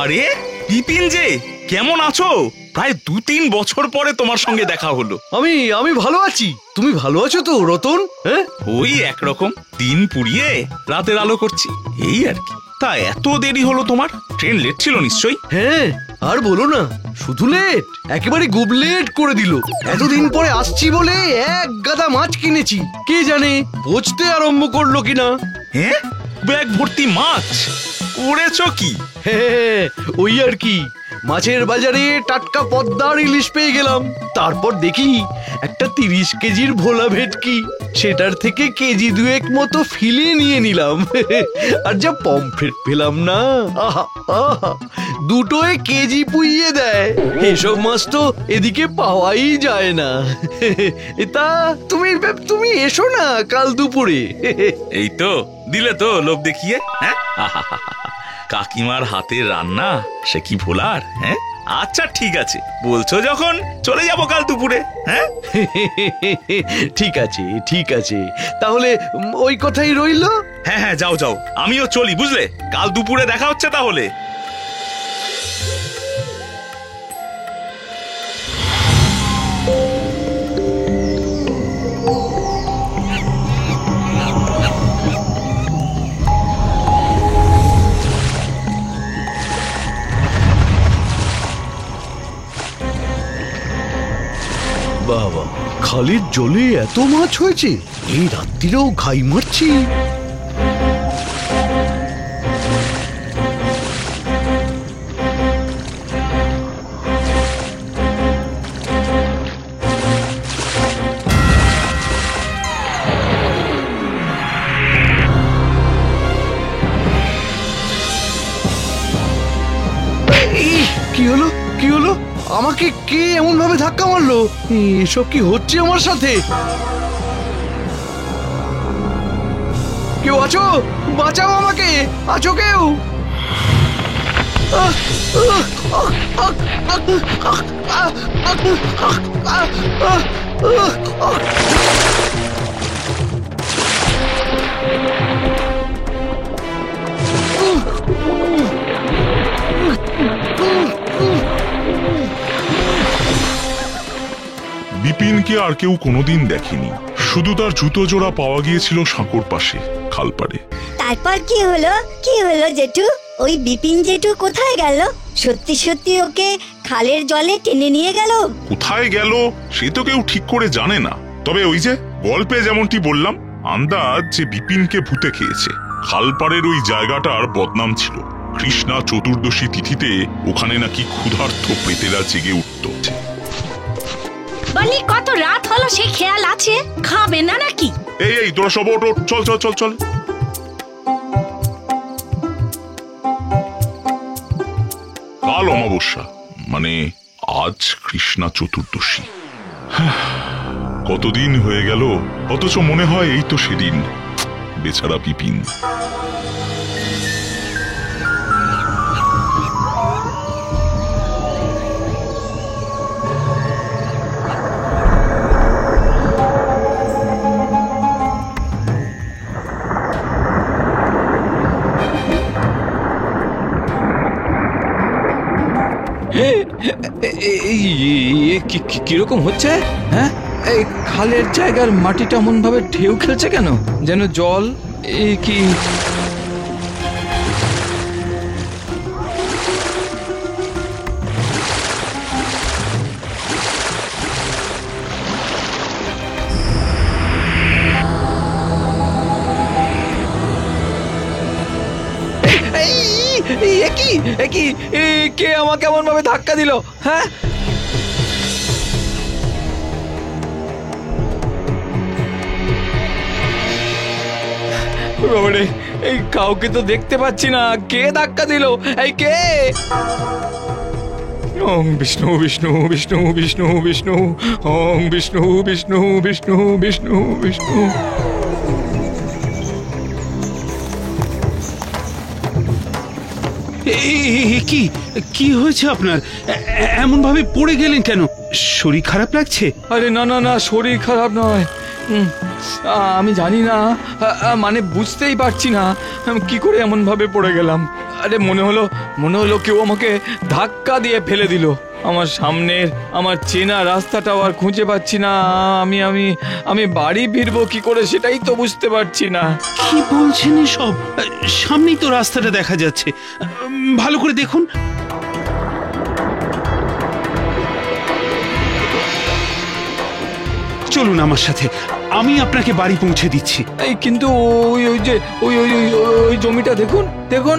আরে বিপিন যে, কেমন আছো? প্রায় 2-3 বছর পরে তোমার সঙ্গে দেখা হলো। আমি ভালো আছি। তুমি ভালো আছো তো রতন? হ্যাঁ, ওই একরকম, দিন পুড়িয়ে রাতের আলো করছি, এই আর কি। তা এত দেরি হলো তোমার? ট্রেন লেট ছিল নিশ্চয়ই। হ্যাঁ, আর বলো না, শুধু লেট, একেবারে গুবলেট করে দিল। এতদিন পরে আসছি বলে এক গাদা মাছ কিনেছি, কে জানে পচতে আরম্ভ করলো কিনা। হ্যাঁ, ব্যাগ ভর্তি মাছ করেছো কি? হ্যাঁ, ওই আর কি, মাছের বাজারে টাটকা পদ্মার ইলিশ পেয়ে গেলাম। তারপর দেখি একটা 30 কেজির ভোলা ভেটকি, সেটার থেকে কেজি 2 মতো ফিলে নিয়ে নিলাম। আর যা পমফ্রেট পেলাম না, আহা আহা, দুটোয় কেজি পুইয়ে দেয়। এসব মাছ তো এদিকে পাওয়াই যায় না। তা তুমি এসো না কাল দুপুরে। এই তো দিলে তো লোভ দেখিয়ে। হ্যাঁ, কাকিমার হাতের রান্না সে কি ভোলার? হ্যাঁ, আচ্ছা ঠিক আছে, বলছো যখন চলে যাবো কাল দুপুরে। হ্যাঁ, ঠিক আছে ঠিক আছে, তাহলে ওই কথাই রইল। হ্যাঁ হ্যাঁ, যাও যাও, আমিও চলি, বুঝলে? কাল দুপুরে দেখা হচ্ছে তাহলে। বাবা, খালের জলে এত মাছ হয়েছে, এই রাত্রিরেও ঘাই মারছি। কি হলো কি হলো? আমাকে কে এমন ভাবে ধাক্কা মারলো? এসব কি হচ্ছে আমার সাথে? কেউ আছো? বাঁচাও আমাকে, আছো কেউ? বিপিনকে আর কেউ কোনোদিন দেখেনি, শুধু তার জুতো জোড়া পাওয়া গিয়েছিল সাঁকোর পাশে খালপাড়ে। তারপর কি হলো জেঠু? ওই বিপিন জেঠু কোথায় গেল? সত্যি সত্যি ওকে খালের জলে টেনে নিয়ে গেল? কোথায় গেল সে তো কেউ ঠিক করে জানে না, তবে ওই যে গল্পে যেমনটি বললাম, আন্দাজ যে বিপিনকে ভূতে খেয়েছে। খালপাড়ের ওই জায়গাটার বদনাম ছিল, কৃষ্ণা চতুর্দশী তিথিতে ওখানে নাকি ক্ষুধার্ত প্রেতেরা জেগে উঠত। বলি, কত রাত হলো সে খেয়াল আছে? খাবে না নাকি? এই তোরা সব ওঠ, চল চল চল চল। কাল অমাবস্যা, মানে আজ কৃষ্ণা চতুর্দশী। কতদিন হয়ে গেল, অথচ মনে হয় এই তো সেদিন। বেচারা বিপিন। কিরকম হচ্ছে? হ্যাঁ, এই খালের জায়গার মাটিটা এমন ভাবে ঢেউ খেলছে কেন? যেন জল কি কে আমাকে এমন ভাবে ধাক্কা দিল? হ্যাঁ, বাবারে, এই কাউকে তো দেখতে পাচ্ছি না। কে ধাক্কা দিল? এই কে? ওম বিষ্ণু বিষ্ণু বিষ্ণু বিষ্ণু বিষ্ণু, ওম বিষ্ণু বিষ্ণু বিষ্ণু বিষ্ণু বিষ্ণু। কি কি হয়েছে আপনার? এমন ভাবে পড়ে গেলেন কেন? শরীর খারাপ লাগছে? আরে না না না, শরীর খারাপ নয়। আমি জানি না, মানে বুঝতেই পারছি না কি করে এমন ভাবে পড়ে গেলাম। আরে মনে হলো কেউ আমাকে ধাক্কা দিয়ে ফেলে দিল। আমার সামনের আমার চেনা রাস্তাটাও আর খুঁজে পাচ্ছি না। আমি আমি আমি বাড়ি ফিরবো কি করে সেটাই তো বুঝতে পারছি না। কি বলছেন এসব? সামনেই তো রাস্তাটা দেখা যাচ্ছে, ভালো করে দেখুন। চলুন আমার সাথে, আমি আপনাকে বাড়ি পৌঁছে দিচ্ছি। এই কিন্তু ওই জমিটা দেখুন দেখুন,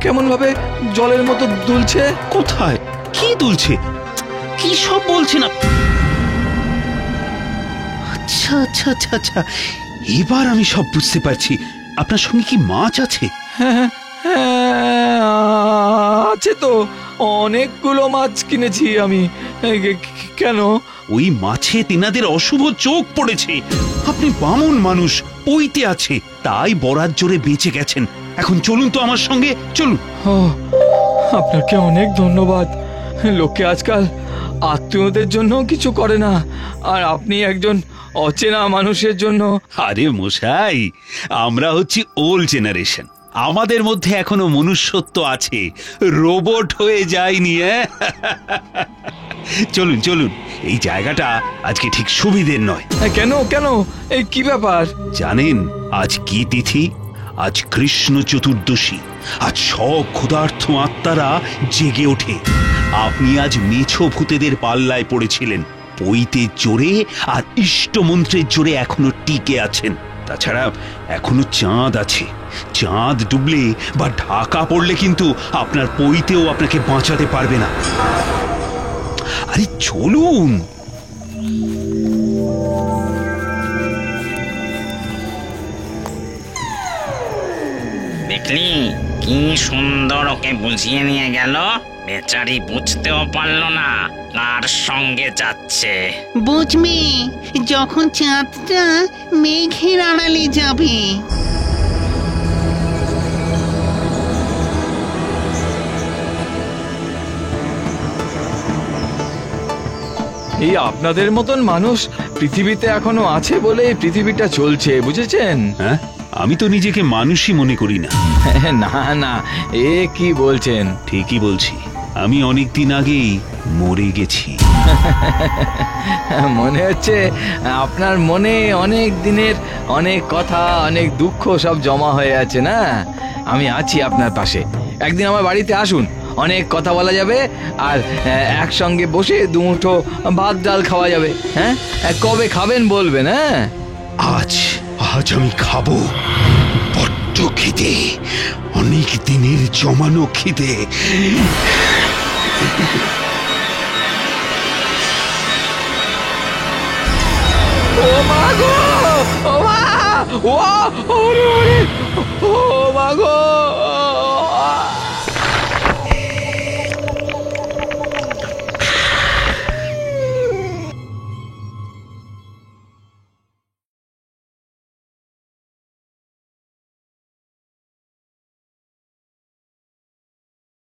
কেমন ভাবে জলের মতো দুলছে। কোথায়? কি দুলছে? কি সব বলছেন? আচ্ছা আচ্ছা আচ্ছা আচ্ছা, এবার আমি সব বুঝতে পারছি। আপনার সঙ্গে কি মাছ আছে? হ্যাঁ, আছে তো, অনেকগুলো মাছ কিনেছি আমি। কেন? ওই মাছে তেনাদের অশুভ চোখ পড়েছে। আপনি বামুন মানুষ, পইতে আছে, তাই বরাত জোরে বেঁচে গেছেন। এখন চলুন তো আমার সঙ্গে, চলুন। আপনাকে অনেক ধন্যবাদ। লোকে আজকাল আত্মীয়দের জন্য কিছু করে না, আর আপনি একজন অচেনা মানুষের জন্য। আরে মশাই, আমরা হচ্ছি ওল্ড জেনারেশন, আমাদের মধ্যে এখনো মনুষ্যত্ব আছে, রোবট হয়ে যায়নি। চলুন চলুন, এই জায়গাটা আজকে ঠিক সুবিধের নয়। কেন কেন? এই কি ব্যাপার? জানেন আজ কি তিথি? আজ কৃষ্ণ চতুর্দশী। আজ সব ক্ষুধার্থ আত্মারা জেগে ওঠে। আপনি আজ মেছো ভূতেদের পাল্লায় পড়েছিলেন, পৈতের জোরে আর ইষ্টমন্ত্রের জোরে এখনো টিকে আছেন। তাছাড়া এখনো চাঁদ আছে, চাঁদ ডুবলে বা ঢাকা পড়লে কিন্তু আপনার পৈতেও আপনাকে বাঁচাতে পারবে না। আরে চলুন। দেখলি কি সুন্দর ওকে বুঝিয়ে নিয়ে গেল। বেচারি বুঝতেও পারলো না কার সঙ্গে যাচ্ছে। বুঝবে যখন চাঁদটা মেঘের আড়ালে যাবে। এই আপনাদের মতন মানুষ পৃথিবীতে এখনো আছে বলে পৃথিবীটা চলছে, বুঝেছেন? হ্যাঁ, আমি তো নিজেকে মানুষই মনে করি না। না না, এ কি বলছেন? ঠিকই বলছি, আমি অনেক দিন আগেই মরে গেছি। মনে হচ্ছে আপনার মনে অনেক দিনের অনেক কথা, অনেক দুঃখ সব জমা হয়ে আছে না? আমি আছি আপনার পাশে, একদিন আমার বাড়িতে আসুন, অনেক কথা বলা যাবে, আর একসঙ্গে বসে দুমুঠো ভাত ডাল খাওয়া যাবে। হ্যাঁ, কবে খাবেন বলবেন? হ্যাঁ, আজ আজ আমি খাবো। বড্ড খিদে, অনেক দিনের জমানো খিদে। ও মা গো, ও মা, ও ওরে ওরে, ও মা গো।